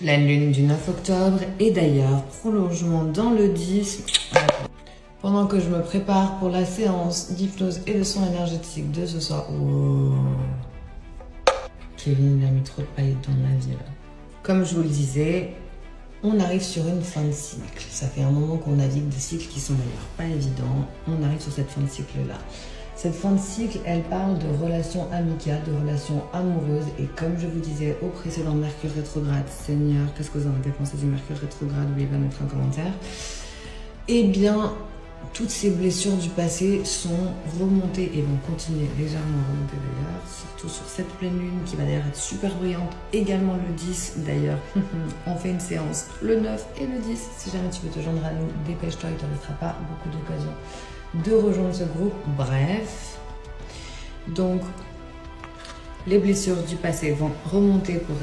La lune du 9 octobre et d'ailleurs, prolongement dans le 10. Pendant que je me prépare pour la séance d'hypnose et de soins énergétiques de ce soir. Oh. Kevin, il a mis trop de paillettes dans ma vie là. Comme je vous le disais, on arrive sur une fin de cycle. Ça fait un moment qu'on navigue des cycles qui sont d'ailleurs pas évidents. On arrive sur cette fin de cycle là. Cette fin de cycle, elle parle de relations amicales, de relations amoureuses. Et comme je vous disais au précédent Mercure rétrograde, Seigneur, qu'est-ce que vous en avez pensé du Mercure rétrograde? N'oubliez pas de mettre un commentaire. Eh bien, toutes ces blessures du passé sont remontées et vont continuer légèrement à remonter d'ailleurs, surtout sur cette pleine lune qui va d'ailleurs être super brillante, également le 10 d'ailleurs. On fait une séance le 9 et le 10. Si jamais tu veux te joindre à nous, dépêche-toi, il ne te restera pas beaucoup d'occasions de rejoindre ce groupe. Bref, donc les blessures du passé vont remonter pour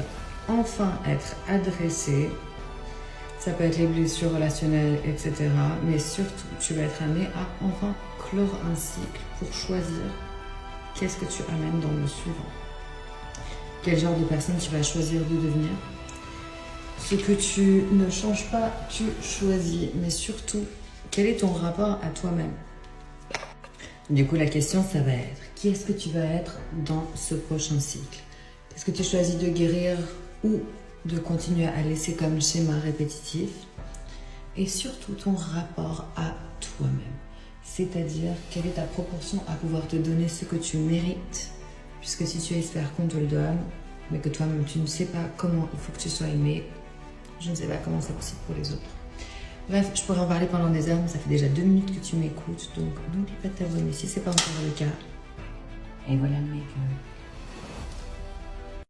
enfin être adressées. Ça peut être les blessures relationnelles, etc. Mais surtout, tu vas être amené à enfin clore un cycle pour choisir qu'est-ce que tu amènes dans le suivant. Quel genre de personne tu vas choisir de devenir. Ce que tu ne changes pas, tu choisis. Mais surtout, quel est ton rapport à toi-même? Du coup, la question, ça va être, qui est-ce que tu vas être dans ce prochain cycle? Est-ce que tu choisis de guérir ou de continuer à laisser comme schéma répétitif? Et surtout, ton rapport à toi-même. C'est-à-dire, quelle est ta proportion à pouvoir te donner ce que tu mérites? Puisque si tu espères qu'on te le donne, mais que toi-même, tu ne sais pas comment il faut que tu sois aimé, je ne sais pas comment c'est possible pour les autres. Bref, je pourrais en parler pendant des heures, mais ça fait déjà 2 minutes que tu m'écoutes, donc n'oublie pas de t'abonner si ce n'est pas encore le cas. Et voilà, mec.